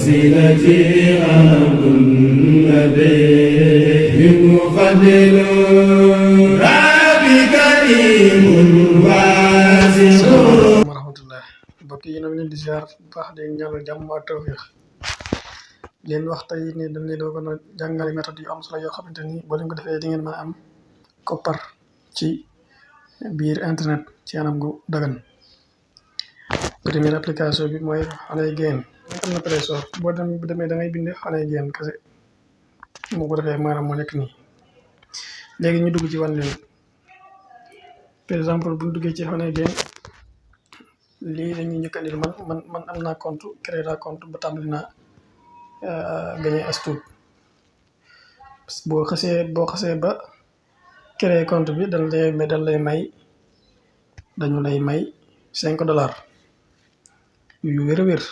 وسيلتي عبد النبي مفضل ربي كريم واسع warahmatullah mbokk yi nag leen di ziar bu baax di ñaanal jàmm ak tawfiq leen wax tey ne dañ leen doon jàngale méthode yu am solo yoo xamante ni boo leen ko defee di ngeen mën a am koppar ci biir internet ci anam gu dagan. Première application bi mooy Xoneygain am na Play Store boo demee da ngay bind Xoneygain kese moo ko defee maanaam moo nekk nii. léegi ñu dugg ci wan leen par exemple bu ñu duggee ci Xoneygain lii dañuy njëkk a indil man am naa compte créé naa compte ba tàmbali naa gagné as tuut boo xasee ba créé compte bi dañu lay may $5 yu wér a wér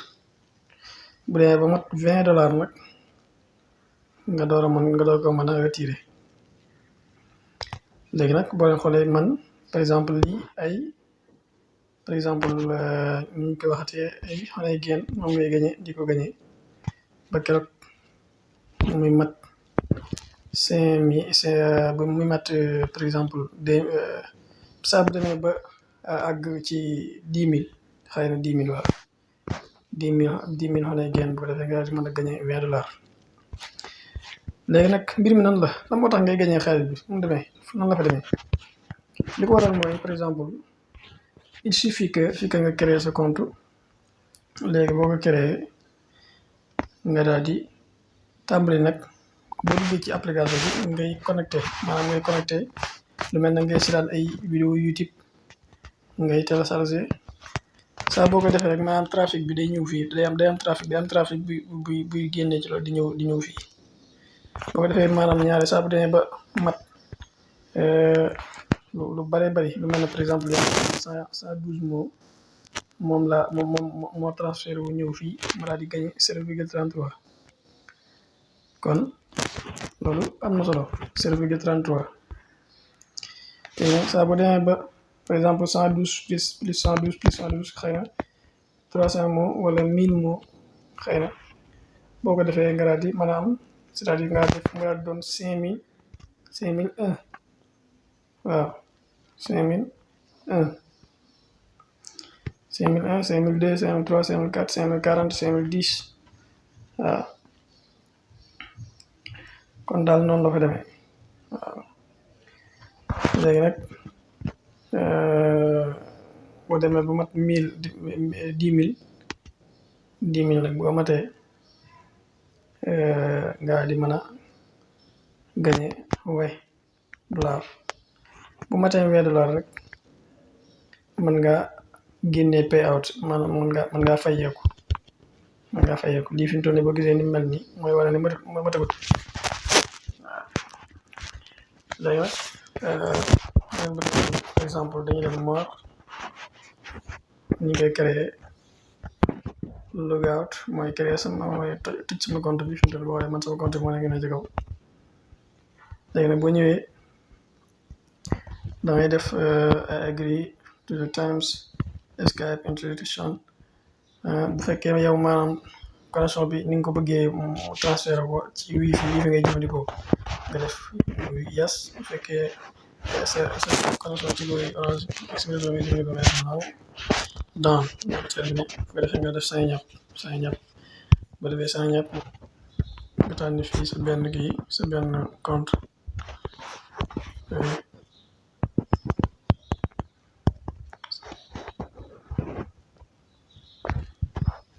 bu dee ba mat $20 nag nga door ko mën a retiré. léegi nag boo leen xoolee man par exemple lii ñu koy waxatee ay Xoneygain moom ngay gagné di ko gagné ba keroog muy mat 5000 ba muy mat par exemple saa bu demee ba àgg ci 10 000 xëy na 10 000 waaw 10 000 Xoneygain bu ko defee nga mën a gagné $20. léegi nag mbir mi nan la lan moo tax ngay gagné xaalis bi mu demee nan la fa demee li ko waral mooy par exemple il suffit que nga créer sa compte léegi boo ko créé nga daal di tàmbali nag boo duggee ci application bi ngay connecté maanaam ngay connecté lu mel ne ngay seetaan ay vidéo YouTube ngay téléchargé saa boo ko defee rek maanaam trafic bi day ñëw fii day am trafic buy génnee ci loolu di ñëw fii boo ko defee maanaam ñaare saa bu demee ba mat lu bari lu mel ne par exemple yow 112 moo transféré wu ñëw fii ma daal di gagné 0,33 kon loolu am na solo 0,33 te saa bu demee ba par exemple 112 plus 112 xëy na 300 wala 1000 xëy na boo ko defee nga daal di mën a am c'est-à-dire nga daal di doon 5001 waaw 5001 5002 5003 5004 5040 5010 waaw kon daal noonu la fa demee waaw léegi nag boo demee bu mat 10 000 nag boo matee nga di mën a gagné $20 bu matee $20 rek mën nga génnee payout maanaam mën ngaa fayeeku lii fi mu toll nii boo gisee ni mel nii mooy wane ne matagut waaw léegi nag par exemple dañuy def more ñu koy créé logout mooy créé mooy tëj sama compte bi fi mu toll boo xoolee man sama compte bi moo nekk na ci kaw léegi nag boo ñëwee da ngay def agree to the terms Skype introduction bu fekkee yow maanaam connexion bi ni nga ko bëggee mu transféré ko ci wifi ngay jëfandikoo nga def yes bu fekkee sa connexion ci loolu Orange Expresso ngay jëfandikoo nga def naaw daan nga defee nga def sign up ba defee sign up nga tànn fii sa benn compte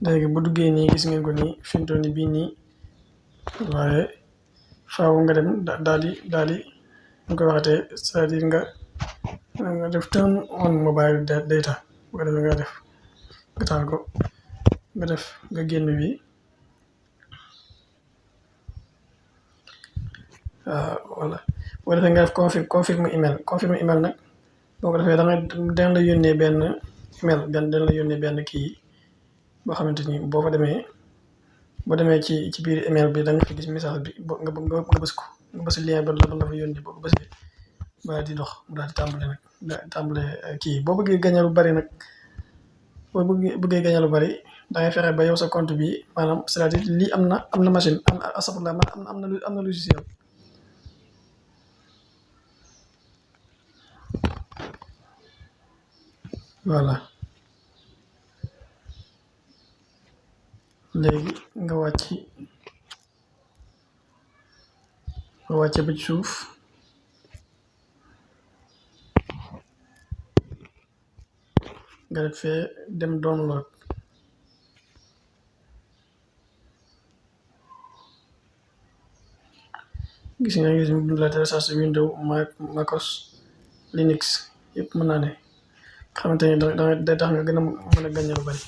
léegi bu duggee nii gis ngeen ko nii fi mu toll nii bii nii waaye faaw nga dem daal di ñu koy waxatee c'est-à-dire nga def turn on mobile data bu ko defee nga taal ko nga génn bi voilà bu ko defee nga def confirme email nag boo ko defee dañ la yónnee benn email dañ la yónnee benn kii boo xamante ni boo demee ci biir email bi da nga fa gis message bi nga bës ko nga bës lien ba la fa yónnee boo ko bësee ba di dox mu daal di tàmbale kii boo bëggee gañe lu bari nag boo bëggee gañe lu bari dangay fexe ba yow sa compte bi maanaam c'est-à-dire lii am na machine astafurlah am na logiciel. Voilà léegi nga wàcce ba ci suuf nga def fee dem download. gis nga la télécharge Windows MacOS Linux yëpp mën naa ne xamante ni day tax nga gën a mën a gàññe lu bari.